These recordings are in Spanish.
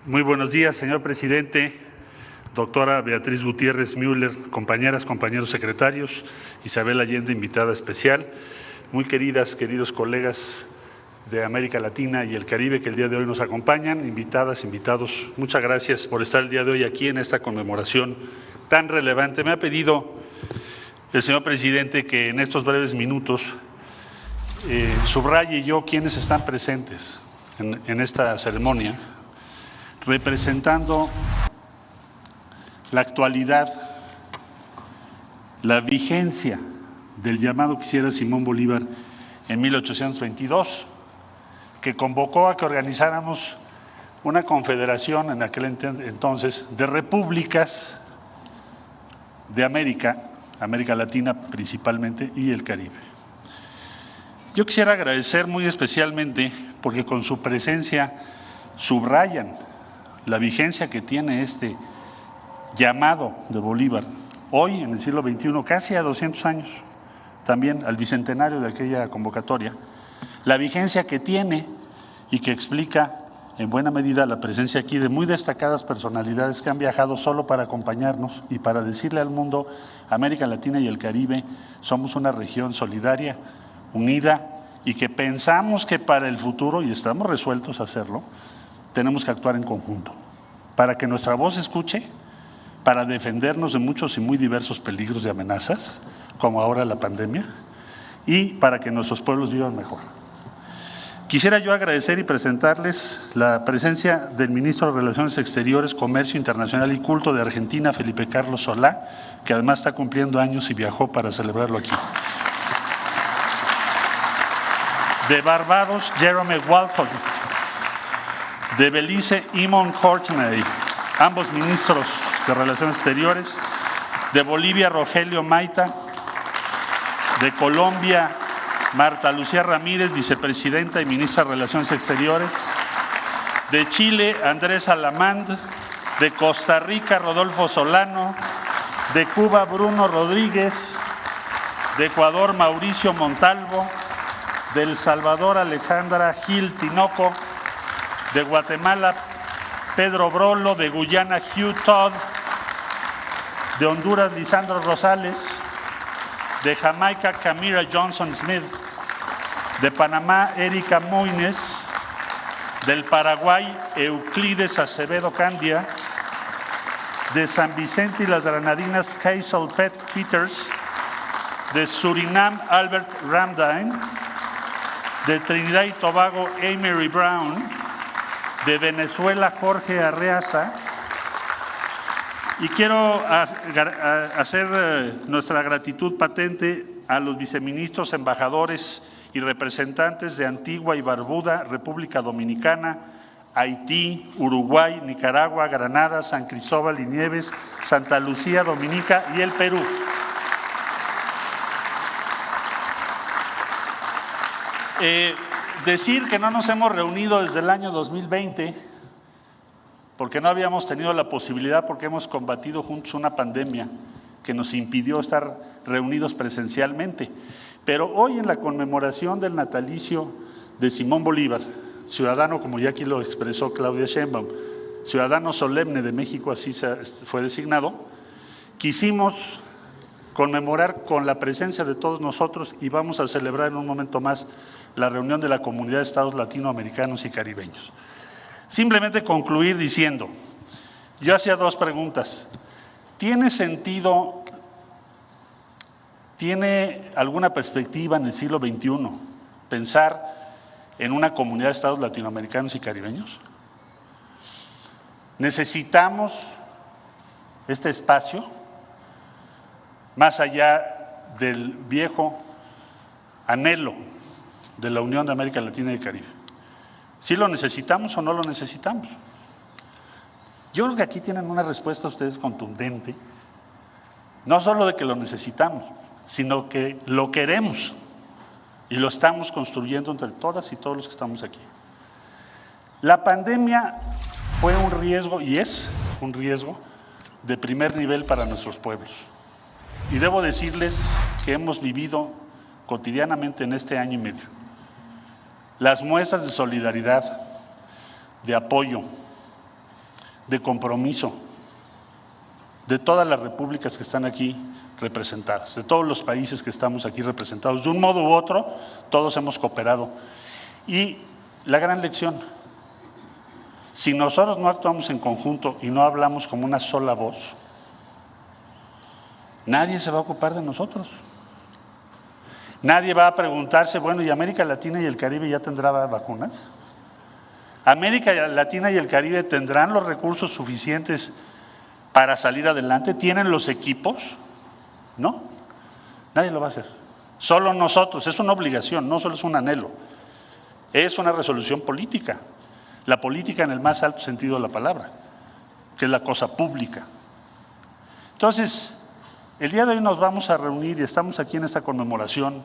Muy buenos días, señor presidente, doctora Beatriz Gutiérrez Müller, compañeras, compañeros secretarios, Isabel Allende, invitada especial, muy queridos colegas de América Latina y el Caribe que el día de hoy nos acompañan, invitadas, invitados, muchas gracias por estar el día de hoy aquí en esta conmemoración tan relevante. Me ha pedido el señor presidente que en estos breves minutos subraye yo quiénes están presentes en esta ceremonia, representando la actualidad, la vigencia del llamado que hiciera Simón Bolívar en 1822, que convocó a que organizáramos una confederación en aquel entonces de repúblicas de América Latina principalmente y el Caribe. Yo quisiera agradecer muy especialmente porque con su presencia subrayan la vigencia que tiene este llamado de Bolívar, hoy en el siglo XXI, casi a 200 años, también al bicentenario de aquella convocatoria, la vigencia que tiene y que explica en buena medida la presencia aquí de muy destacadas personalidades que han viajado solo para acompañarnos y para decirle al mundo: América Latina y el Caribe somos una región solidaria, unida, y que pensamos que para el futuro, y estamos resueltos a hacerlo, tenemos que actuar en conjunto, para que nuestra voz se escuche, para defendernos de muchos y muy diversos peligros y amenazas, como ahora la pandemia, y para que nuestros pueblos vivan mejor. Quisiera yo agradecer y presentarles la presencia del ministro de Relaciones Exteriores, Comercio Internacional y Culto de Argentina, Felipe Carlos Solá, que además está cumpliendo años y viajó para celebrarlo aquí. De Barbados, Jerome Walton. De Belice, Eamon Courtney, ambos ministros de Relaciones Exteriores. De Bolivia, Rogelio Maita. De Colombia, Marta Lucía Ramírez, vicepresidenta y ministra de Relaciones Exteriores. De Chile, Andrés Alamand. De Costa Rica, Rodolfo Solano. De Cuba, Bruno Rodríguez. De Ecuador, Mauricio Montalvo. De El Salvador, Alejandra Gil Tinoco. De Guatemala, Pedro Brolo. De Guyana, Hugh Todd. De Honduras, Lisandro Rosales. De Jamaica, Camira Johnson Smith. De Panamá, Erika Moines. Del Paraguay, Euclides Acevedo Candia. De San Vicente y las Granadinas, Hazel Peters. De Surinam, Albert Ramdine. De Trinidad y Tobago, Amory Brown. De Venezuela, Jorge Arreaza. Y quiero hacer nuestra gratitud patente a los viceministros, embajadores y representantes de Antigua y Barbuda, República Dominicana, Haití, Uruguay, Nicaragua, Granada, San Cristóbal y Nieves, Santa Lucía, Dominica y el Perú. Decir que no nos hemos reunido desde el año 2020, porque no habíamos tenido la posibilidad, porque hemos combatido juntos una pandemia que nos impidió estar reunidos presencialmente. Pero hoy, en la conmemoración del natalicio de Simón Bolívar, ciudadano, como ya aquí lo expresó Claudia Sheinbaum, ciudadano solemne de México, así fue designado, quisimos conmemorar con la presencia de todos nosotros, y vamos a celebrar en un momento más la reunión de la Comunidad de Estados Latinoamericanos y Caribeños. Simplemente concluir diciendo, yo hacía dos preguntas. ¿Tiene sentido, tiene alguna perspectiva en el siglo XXI pensar en una comunidad de Estados latinoamericanos y caribeños? ¿Necesitamos este espacio más allá del viejo anhelo de la Unión de América Latina y el Caribe? ¿Sí lo necesitamos o no lo necesitamos? Yo creo que aquí tienen una respuesta ustedes contundente, no solo de que lo necesitamos, sino que lo queremos y lo estamos construyendo entre todas y todos los que estamos aquí. La pandemia fue un riesgo y es un riesgo de primer nivel para nuestros pueblos. Y debo decirles que hemos vivido cotidianamente en este año y medio las muestras de solidaridad, de apoyo, de compromiso de todas las repúblicas que están aquí representadas, de todos los países que estamos aquí representados. De un modo u otro, todos hemos cooperado. Y la gran lección, si nosotros no actuamos en conjunto y no hablamos como una sola voz, nadie se va a ocupar de nosotros. Nadie va a preguntarse, bueno, ¿y América Latina y el Caribe ya tendrá vacunas? ¿América Latina y el Caribe tendrán los recursos suficientes para salir adelante? ¿Tienen los equipos? No, nadie lo va a hacer. Solo nosotros, es una obligación, no solo es un anhelo, es una resolución política. La política en el más alto sentido de la palabra, que es la cosa pública. Entonces, el día de hoy nos vamos a reunir y estamos aquí en esta conmemoración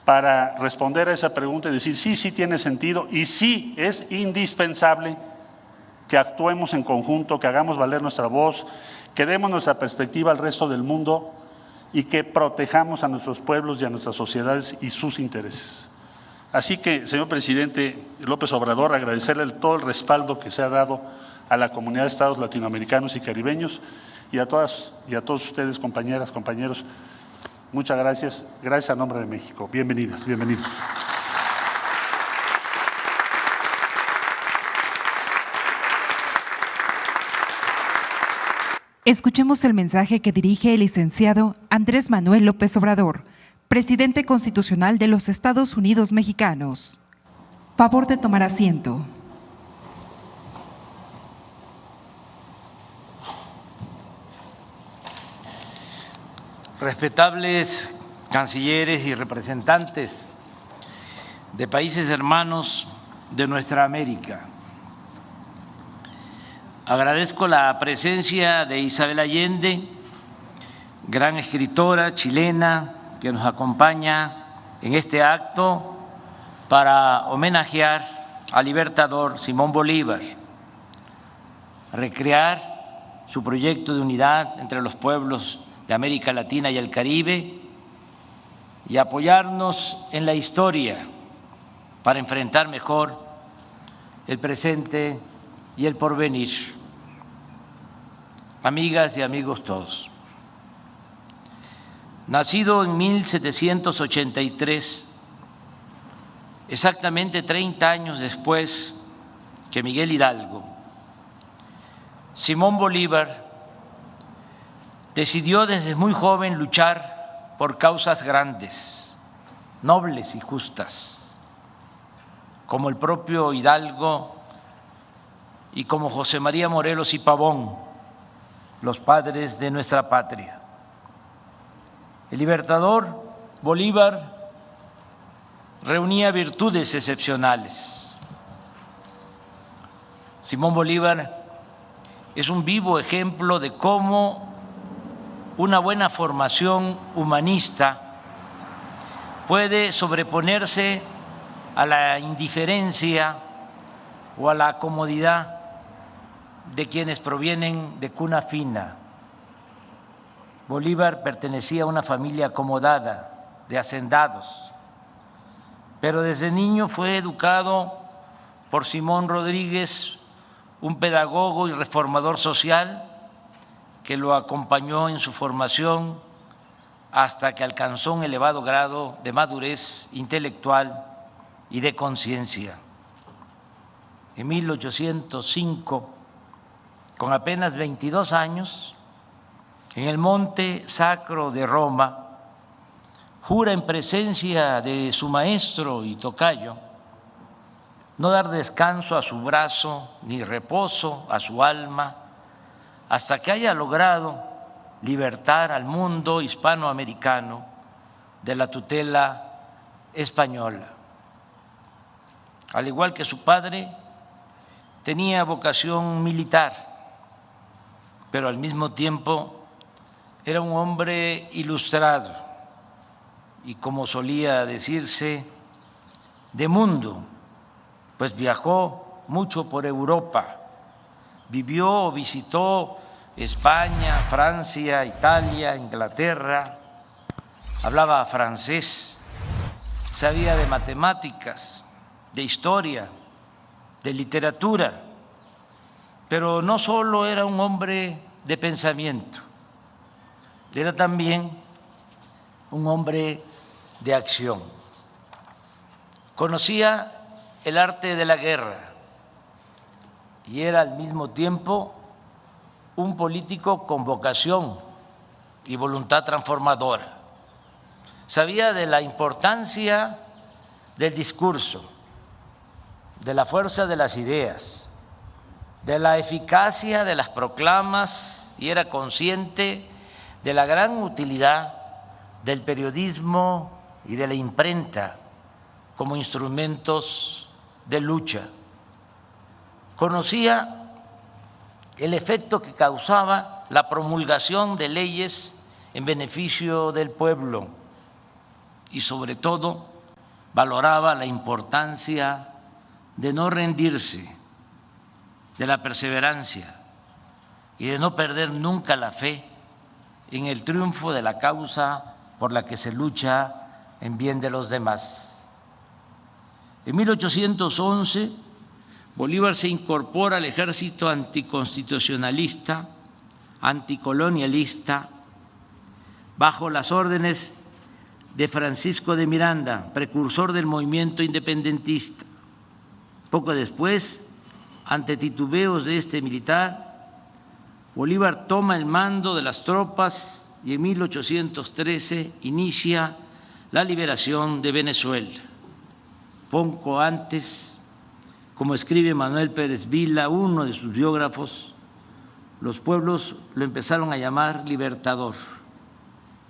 para responder a esa pregunta y decir sí, sí tiene sentido y sí es indispensable que actuemos en conjunto, que hagamos valer nuestra voz, que demos nuestra perspectiva al resto del mundo y que protejamos a nuestros pueblos y a nuestras sociedades y sus intereses. Así que, señor presidente López Obrador, agradecerle todo el respaldo que se ha dado a la comunidad de estados latinoamericanos y caribeños y a todas y a todos ustedes, compañeras, compañeros, muchas gracias. Gracias a nombre de México. Bienvenidas, bienvenidos. Escuchemos el mensaje que dirige el licenciado Andrés Manuel López Obrador, presidente constitucional de los Estados Unidos mexicanos. Favor de tomar asiento. Respetables cancilleres y representantes de países hermanos de nuestra América, agradezco la presencia de Isabel Allende, gran escritora chilena que nos acompaña en este acto para homenajear al libertador Simón Bolívar, recrear su proyecto de unidad entre los pueblos de América Latina y el Caribe y apoyarnos en la historia para enfrentar mejor el presente y el porvenir. Amigas y amigos todos, nacido en 1783, exactamente 30 años después que Miguel Hidalgo, Simón Bolívar decidió desde muy joven luchar por causas grandes, nobles y justas, como el propio Hidalgo y como José María Morelos y Pavón, los padres de nuestra patria. El libertador Bolívar reunía virtudes excepcionales. Simón Bolívar es un vivo ejemplo de cómo una buena formación humanista puede sobreponerse a la indiferencia o a la comodidad de quienes provienen de cuna fina. Bolívar pertenecía a una familia acomodada de hacendados, pero desde niño fue educado por Simón Rodríguez, un pedagogo y reformador social que lo acompañó en su formación hasta que alcanzó un elevado grado de madurez intelectual y de conciencia. En 1805, con apenas 22 años, en el Monte Sacro de Roma, jura en presencia de su maestro y tocayo no dar descanso a su brazo ni reposo a su alma hasta que haya logrado libertar al mundo hispanoamericano de la tutela española. Al igual que su padre, tenía vocación militar, pero al mismo tiempo era un hombre ilustrado y, como solía decirse, de mundo, pues viajó mucho por Europa, vivió o visitó España, Francia, Italia, Inglaterra, hablaba francés, sabía de matemáticas, de historia, de literatura, Pero no solo era un hombre de pensamiento, era también un hombre de acción. Conocía el arte de la guerra y era al mismo tiempo un político con vocación y voluntad transformadora. Sabía de la importancia del discurso, de la fuerza de las ideas, de la eficacia de las proclamas y era consciente de la gran utilidad del periodismo y de la imprenta como instrumentos de lucha. Conocía el efecto que causaba la promulgación de leyes en beneficio del pueblo y sobre todo valoraba la importancia de no rendirse, de la perseverancia y de no perder nunca la fe en el triunfo de la causa por la que se lucha en bien de los demás. En 1811, Bolívar se incorpora al ejército anticonstitucionalista, anticolonialista, bajo las órdenes de Francisco de Miranda, precursor del movimiento independentista. Poco después, ante titubeos de este militar, Bolívar toma el mando de las tropas y en 1813 inicia la liberación de Venezuela. Poco antes, como escribe Manuel Pérez Vila, uno de sus biógrafos, los pueblos lo empezaron a llamar Libertador,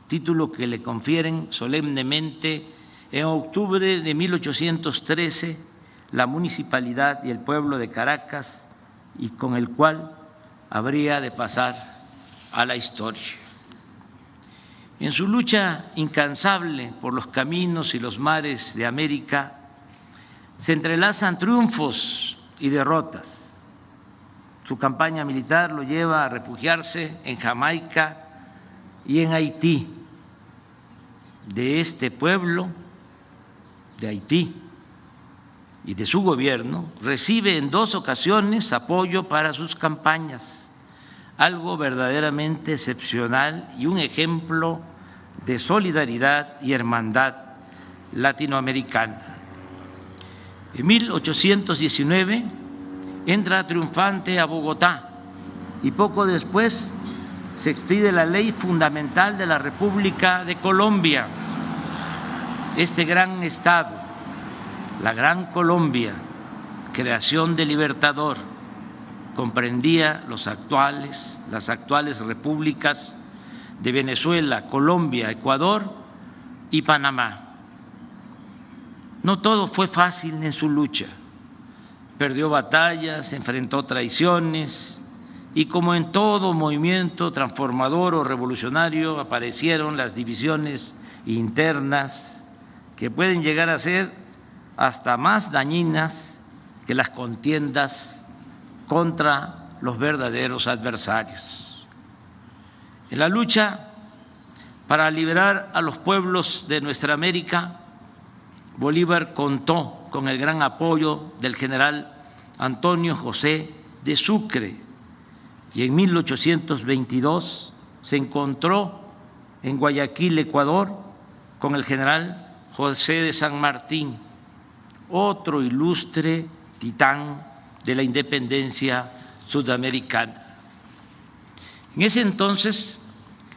título que le confieren solemnemente en octubre de 1813 la municipalidad y el pueblo de Caracas y con el cual habría de pasar a la historia. En su lucha incansable por los caminos y los mares de América se entrelazan triunfos y derrotas. Su campaña militar lo lleva a refugiarse en Jamaica y en Haití. De este pueblo, de Haití, y de su gobierno, recibe en 2 ocasiones apoyo para sus campañas, algo verdaderamente excepcional y un ejemplo de solidaridad y hermandad latinoamericana. En 1819 entra triunfante a Bogotá y poco después se expide la ley fundamental de la República de Colombia. Este gran estado, la Gran Colombia, creación del Libertador, comprendía las actuales repúblicas de Venezuela, Colombia, Ecuador y Panamá. No todo fue fácil en su lucha. Perdió batallas, enfrentó traiciones y como en todo movimiento transformador o revolucionario aparecieron las divisiones internas que pueden llegar a ser hasta más dañinas que las contiendas contra los verdaderos adversarios. En la lucha para liberar a los pueblos de nuestra América, Bolívar contó con el gran apoyo del general Antonio José de Sucre y en 1822 se encontró en Guayaquil, Ecuador, con el general José de San Martín, otro ilustre titán de la independencia sudamericana. En ese entonces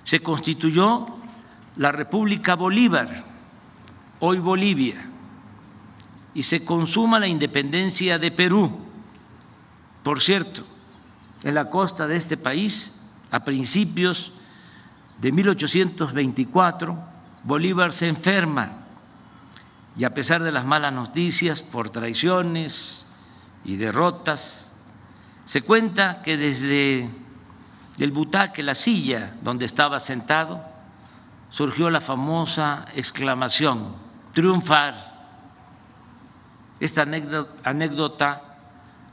se constituyó la República Bolívar, hoy Bolivia, y se consuma la independencia de Perú. Por cierto, en la costa de este país, a principios de 1824, Bolívar se enferma y a pesar de las malas noticias por traiciones y derrotas, se cuenta que desde el butaque, la silla donde estaba sentado, surgió la famosa exclamación: triunfar. Esta anécdota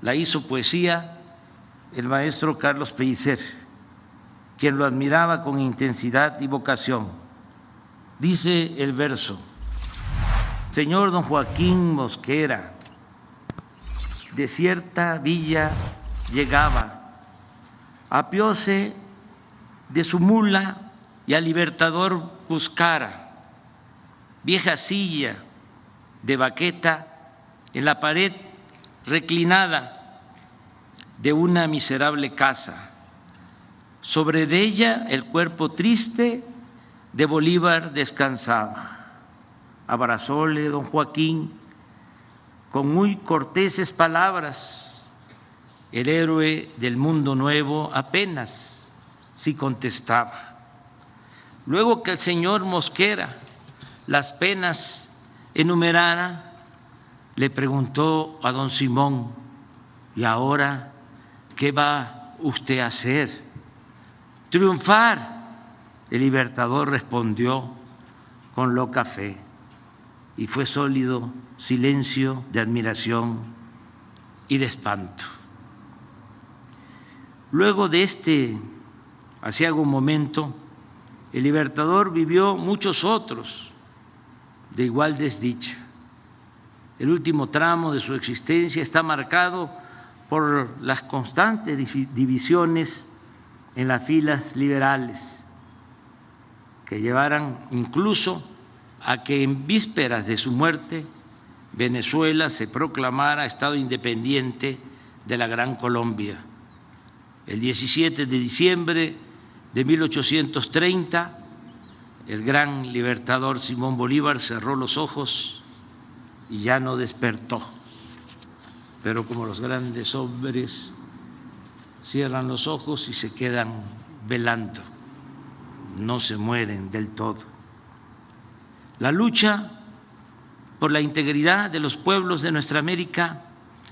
la hizo poesía el maestro Carlos Pellicer, quien lo admiraba con intensidad y vocación. Dice el verso: señor don Joaquín Mosquera, de cierta villa llegaba apióse de su mula y al libertador buscara, vieja silla de baqueta en la pared reclinada de una miserable casa. Sobre de ella el cuerpo triste de Bolívar descansaba. Abrazóle don Joaquín con muy corteses palabras. El héroe del mundo nuevo apenas sí contestaba. Luego que el señor Mosquera las penas enumerara, le preguntó a don Simón: ¿y ahora qué va usted a hacer? Triunfar. El libertador respondió con loca fe, y fue sólido silencio de admiración y de espanto. Luego de este aciago momento, el libertador vivió muchos otros de igual desdicha. El último tramo de su existencia está marcado por las constantes divisiones en las filas liberales, que llevaran incluso a que en vísperas de su muerte Venezuela se proclamara Estado independiente de la Gran Colombia. El 17 de diciembre de 1830, el gran libertador Simón Bolívar cerró los ojos y ya no despertó. Pero como los grandes hombres cierran los ojos y se quedan velando, no se mueren del todo. La lucha por la integridad de los pueblos de nuestra América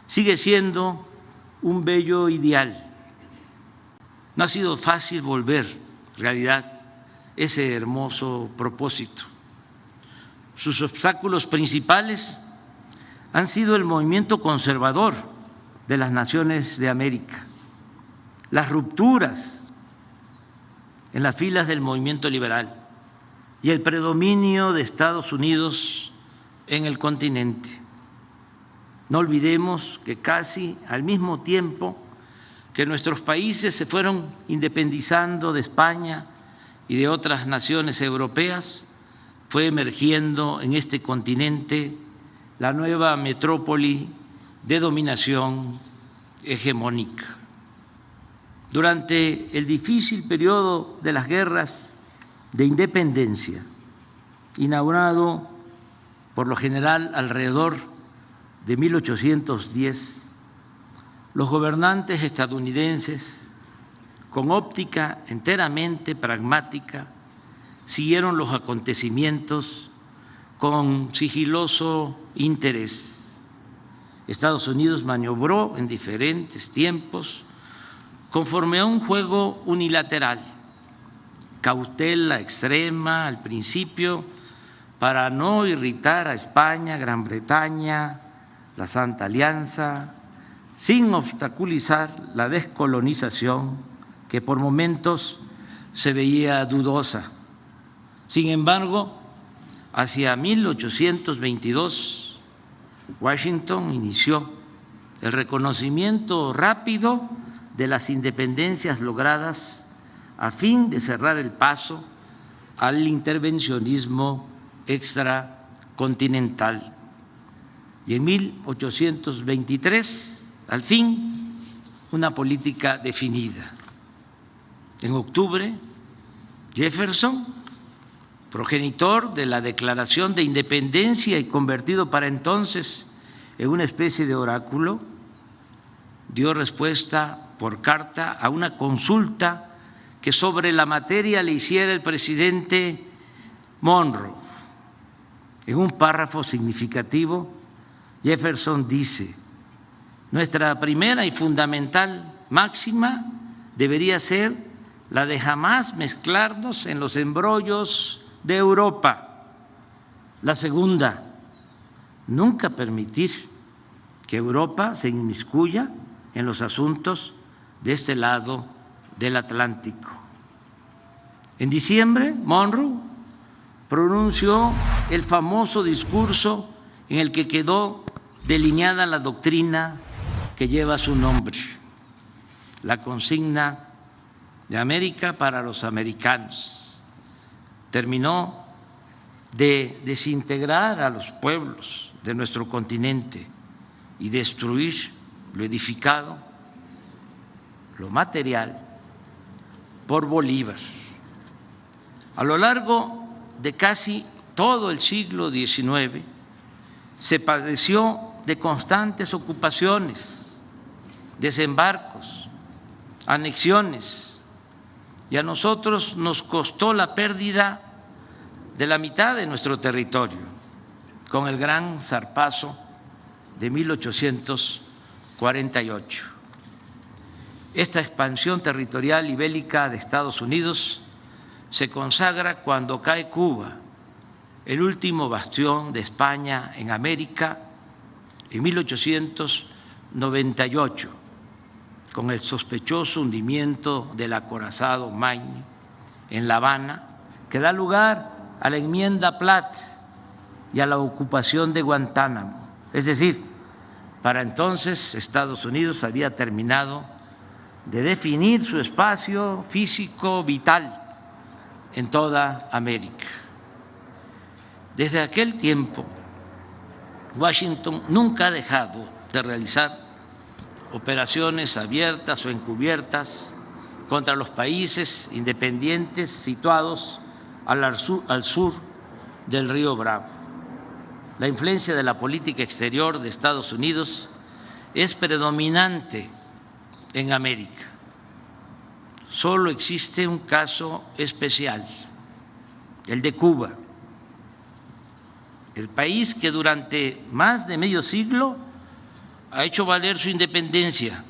sigue siendo un bello ideal. No ha sido fácil volver realidad ese hermoso propósito. Sus obstáculos principales han sido el movimiento conservador de las naciones de América, las rupturas en las filas del movimiento liberal y el predominio de Estados Unidos en el continente. No olvidemos que casi al mismo tiempo que nuestros países se fueron independizando de España y de otras naciones europeas, fue emergiendo en este continente la nueva metrópoli de dominación hegemónica. Durante el difícil periodo de las guerras de independencia, inaugurado por lo general alrededor de 1810, los gobernantes estadounidenses, con óptica enteramente pragmática, siguieron los acontecimientos con sigiloso interés. Estados Unidos maniobró en diferentes tiempos conforme a un juego unilateral, cautela extrema al principio para no irritar a España, Gran Bretaña, la Santa Alianza, sin obstaculizar la descolonización que por momentos se veía dudosa. Sin embargo, hacia 1822, Washington inició el reconocimiento rápido de las independencias logradas a fin de cerrar el paso al intervencionismo extracontinental. Y en 1823, al fin, una política definida. En octubre, Jefferson, progenitor de la Declaración de Independencia y convertido para entonces en una especie de oráculo, dio respuesta por carta a una consulta que sobre la materia le hiciera el presidente Monroe. En un párrafo significativo, Jefferson dice: nuestra primera y fundamental máxima debería ser la de jamás mezclarnos en los embrollos de Europa. La segunda, nunca permitir que Europa se inmiscuya en los asuntos de este lado del Atlántico. En diciembre, Monroe pronunció el famoso discurso en el que quedó delineada la doctrina que lleva su nombre. La consigna de América para los americanos. Terminó de desintegrar a los pueblos de nuestro continente y destruir lo edificado, lo material, por Bolívar. A lo largo de casi todo el siglo XIX se padeció de constantes ocupaciones, desembarcos, anexiones, y a nosotros nos costó la pérdida de la mitad de nuestro territorio con el gran zarpazo de 1848. Esta expansión territorial y bélica de Estados Unidos se consagra cuando cae Cuba, el último bastión de España en América, en 1898, con el sospechoso hundimiento del acorazado Maine en La Habana, que da lugar a la enmienda Platt y a la ocupación de Guantánamo. Es decir, para entonces Estados Unidos había terminado de definir su espacio físico vital en toda América. Desde aquel tiempo, Washington nunca ha dejado de realizar operaciones abiertas o encubiertas contra los países independientes situados al sur del río Bravo. La influencia de la política exterior de Estados Unidos es predominante en América. Solo existe un caso especial, el de Cuba, el país que durante más de medio siglo ha hecho valer su independencia,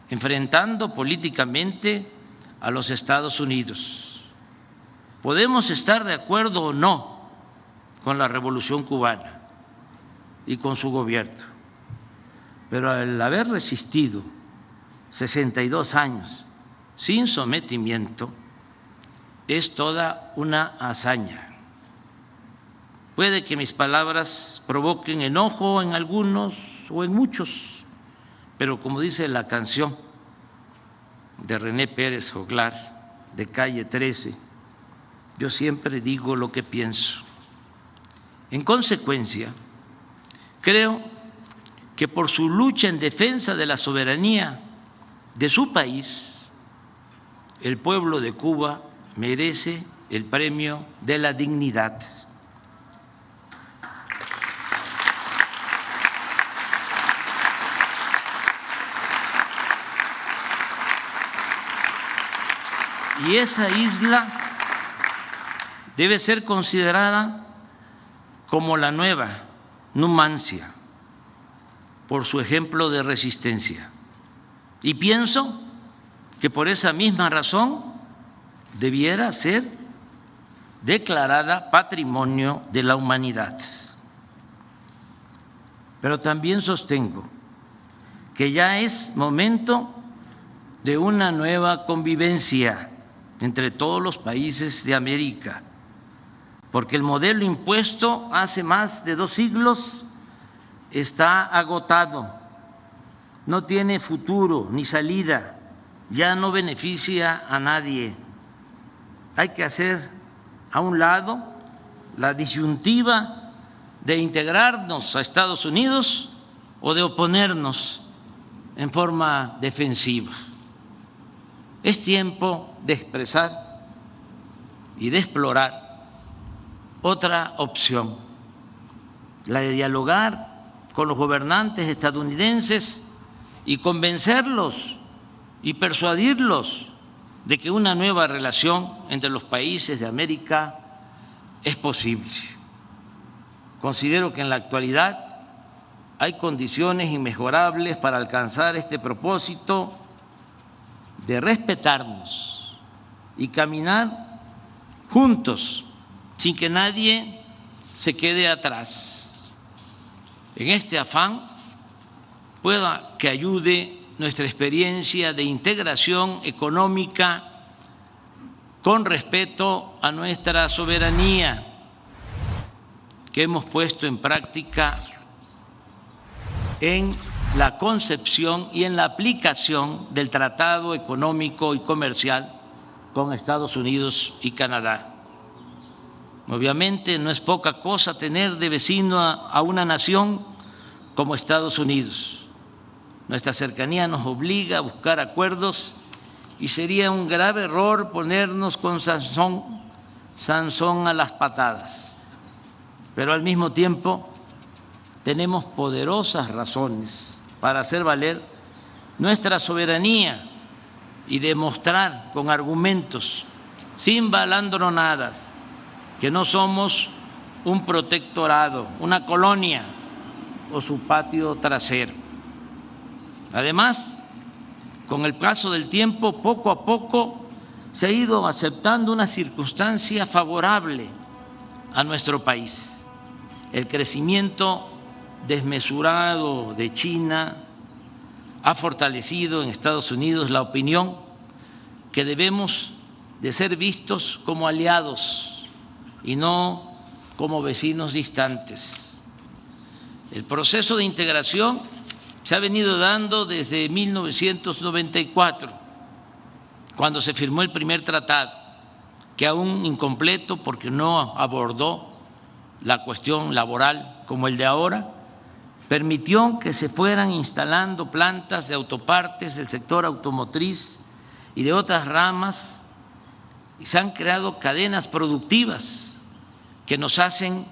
enfrentando políticamente a los Estados Unidos. Podemos estar de acuerdo o no con la Revolución cubana y con su gobierno, pero al haber resistido 62 años sin sometimiento, es toda una hazaña. Puede que mis palabras provoquen enojo en algunos o en muchos, pero como dice la canción de René Pérez Joglar, de Calle 13, yo siempre digo lo que pienso. En consecuencia, creo que por su lucha en defensa de la soberanía de su país, el pueblo de Cuba merece el premio de la dignidad. Y esa isla debe ser considerada como la nueva Numancia por su ejemplo de resistencia. Y pienso que por esa misma razón debiera ser declarada Patrimonio de la Humanidad. Pero también sostengo que ya es momento de una nueva convivencia entre todos los países de América, porque el modelo impuesto hace más de 2 siglos está agotado, no tiene futuro ni salida, ya no beneficia a nadie. Hay que hacer a un lado la disyuntiva de integrarnos a Estados Unidos o de oponernos en forma defensiva. Es tiempo de expresar y de explorar otra opción, la de dialogar con los gobernantes estadounidenses y convencerlos y persuadirlos de que una nueva relación entre los países de América es posible. Considero que en la actualidad hay condiciones inmejorables para alcanzar este propósito de respetarnos y caminar juntos sin que nadie se quede atrás. En este afán pueda que ayude nuestra experiencia de integración económica con respeto a nuestra soberanía que hemos puesto en práctica en la concepción y en la aplicación del Tratado Económico y Comercial con Estados Unidos y Canadá. Obviamente no es poca cosa tener de vecino a una nación como Estados Unidos. Nuestra cercanía nos obliga a buscar acuerdos y sería un grave error ponernos con Sansón a las patadas. Pero al mismo tiempo tenemos poderosas razones para hacer valer nuestra soberanía y demostrar con argumentos, sin balandronadas, que no somos un protectorado, una colonia o su patio trasero. Además, con el paso del tiempo, poco a poco se ha ido aceptando una circunstancia favorable a nuestro país. El crecimiento desmesurado de China ha fortalecido en Estados Unidos la opinión que debemos de ser vistos como aliados y no como vecinos distantes. El proceso de integración se ha venido dando desde 1994, cuando se firmó el primer tratado, que aún incompleto porque no abordó la cuestión laboral como el de ahora, permitió que se fueran instalando plantas de autopartes del sector automotriz y de otras ramas, y se han creado cadenas productivas que nos hacen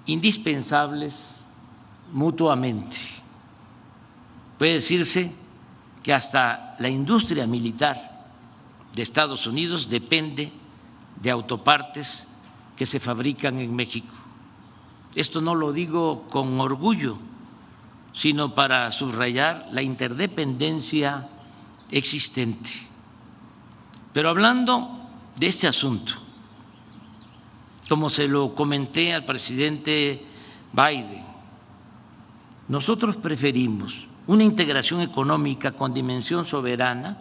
indispensables mutuamente. Puede decirse que hasta la industria militar de Estados Unidos depende de autopartes que se fabrican en México. Esto no lo digo con orgullo, sino para subrayar la interdependencia existente. Pero hablando de este asunto, como se lo comenté al presidente Biden, nosotros preferimos una integración económica con dimensión soberana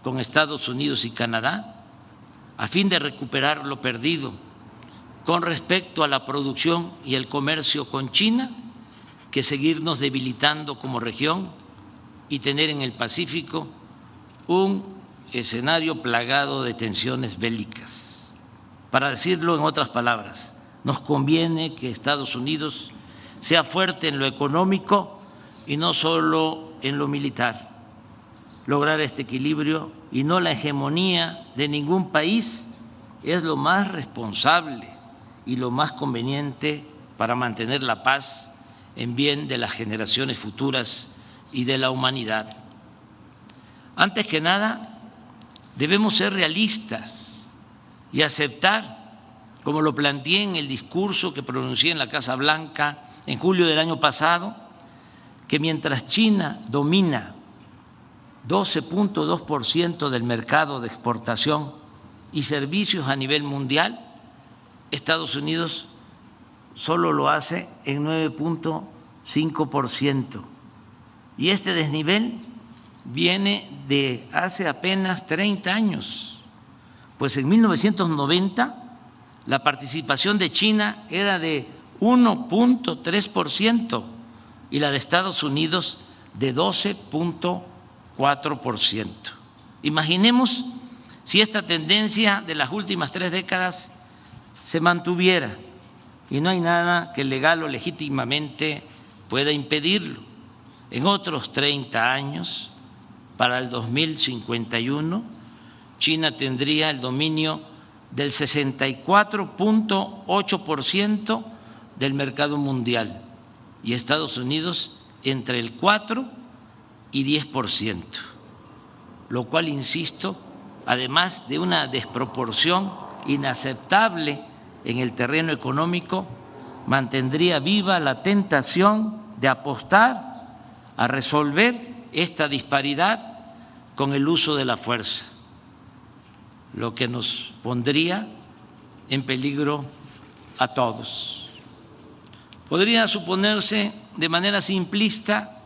con Estados Unidos y Canadá, a fin de recuperar lo perdido con respecto a la producción y el comercio con China, que seguirnos debilitando como región y tener en el Pacífico un escenario plagado de tensiones bélicas. Para decirlo en otras palabras, nos conviene que Estados Unidos sea fuerte en lo económico y no solo en lo militar. Lograr este equilibrio y no la hegemonía de ningún país es lo más responsable y lo más conveniente para mantener la paz en bien de las generaciones futuras y de la humanidad. Antes que nada, debemos ser realistas y aceptar, como lo planteé en el discurso que pronuncié en la Casa Blanca en julio del año pasado, que mientras China domina 12.2% del mercado de exportación y servicios a nivel mundial, Estados Unidos solo lo hace en 9.5%. Y este desnivel viene de hace apenas 30 años, pues en 1990 la participación de China era de 1.3% y la de Estados Unidos de 12.4%. Imaginemos si esta tendencia de las últimas 3 décadas se mantuviera, y no hay nada que legal o legítimamente pueda impedirlo. En otros 30 años, para el 2051, China tendría el dominio del 64.8% del mercado mundial y Estados Unidos entre el 4 y 10%, lo cual, insisto, además de una desproporción inaceptable en el terreno económico, mantendría viva la tentación de apostar a resolver esta disparidad con el uso de la fuerza, lo que nos pondría en peligro a todos. Podría suponerse de manera simplista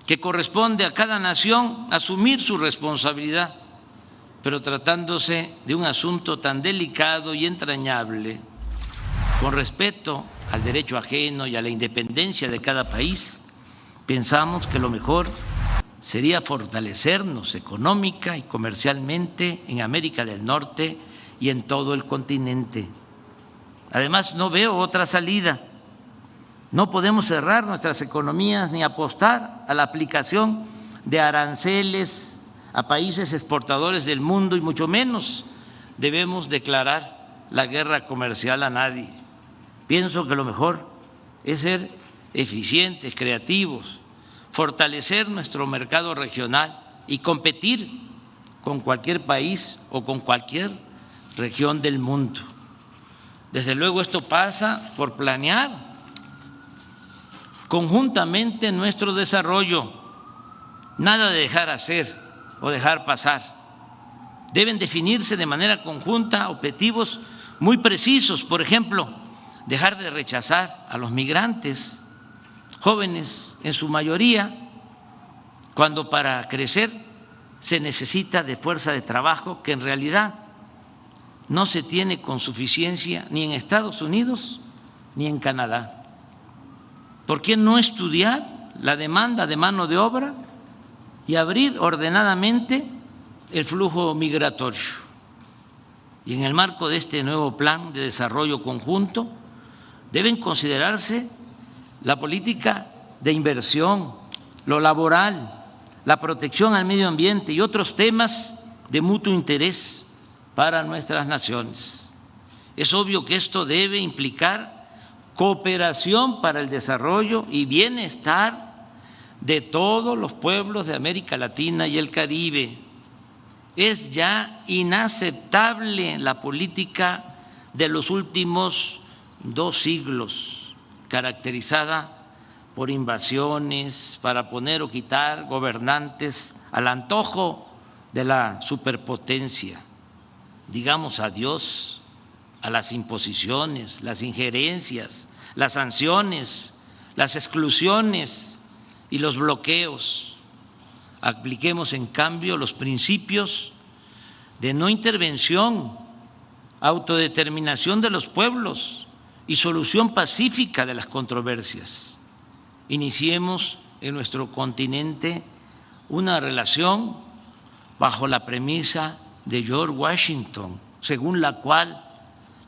que corresponde a cada nación asumir su responsabilidad, pero tratándose de un asunto tan delicado y entrañable, con respeto al derecho ajeno y a la independencia de cada país, pensamos que lo mejor sería fortalecernos económica y comercialmente en América del Norte y en todo el continente. Además, no veo otra salida. No podemos cerrar nuestras economías ni apostar a la aplicación de aranceles a países exportadores del mundo, y mucho menos debemos declarar la guerra comercial a nadie. Pienso que lo mejor es ser eficientes, creativos, fortalecer nuestro mercado regional y competir con cualquier país o con cualquier región del mundo. Desde luego esto pasa por planear conjuntamente nuestro desarrollo, nada de dejar hacer o dejar pasar. Deben definirse de manera conjunta objetivos muy precisos, por ejemplo, dejar de rechazar a los migrantes, jóvenes en su mayoría, cuando para crecer se necesita de fuerza de trabajo que en realidad no se tiene con suficiencia ni en Estados Unidos ni en Canadá. ¿Por qué no estudiar la demanda de mano de obra y abrir ordenadamente el flujo migratorio? Y en el marco de este nuevo plan de desarrollo conjunto deben considerarse la política de inversión, lo laboral, la protección al medio ambiente y otros temas de mutuo interés para nuestras naciones. Es obvio que esto debe implicar cooperación para el desarrollo y bienestar de todos los pueblos de América Latina y el Caribe. Es ya inaceptable la política de los últimos 2 siglos, caracterizada por invasiones para poner o quitar gobernantes al antojo de la superpotencia. Digamos adiós a las imposiciones, las injerencias, las sanciones, las exclusiones y los bloqueos. Apliquemos en cambio los principios de no intervención, autodeterminación de los pueblos y solución pacífica de las controversias. Iniciemos en nuestro continente una relación bajo la premisa de George Washington, según la cual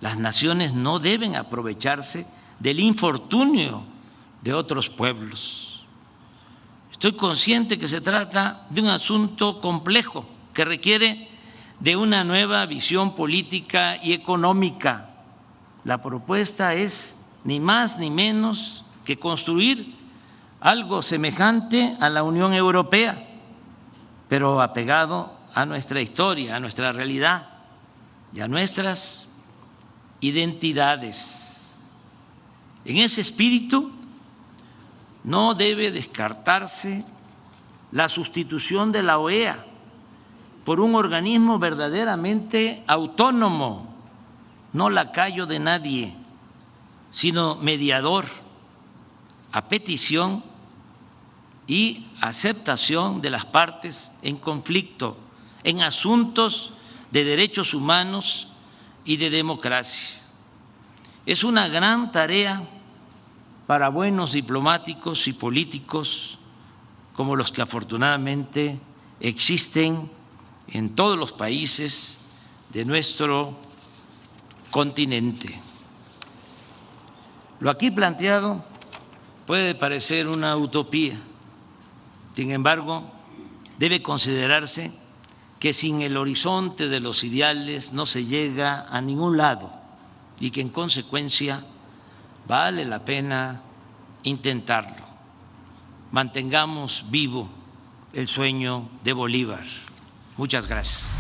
las naciones no deben aprovecharse del infortunio de otros pueblos. Estoy consciente que se trata de un asunto complejo que requiere de una nueva visión política y económica. La propuesta es ni más ni menos que construir algo semejante a la Unión Europea, pero apegado a nuestra historia, a nuestra realidad y a nuestras identidades. En ese espíritu no debe descartarse la sustitución de la OEA por un organismo verdaderamente autónomo, no lacayo de nadie, sino mediador a petición y aceptación de las partes en conflicto en asuntos de derechos humanos y de democracia. Es una gran tarea para buenos diplomáticos y políticos como los que afortunadamente existen en todos los países de nuestro continente. Lo aquí planteado puede parecer una utopía, sin embargo, debe considerarse que sin el horizonte de los ideales no se llega a ningún lado y que en consecuencia vale la pena intentarlo. Mantengamos vivo el sueño de Bolívar. Muchas gracias.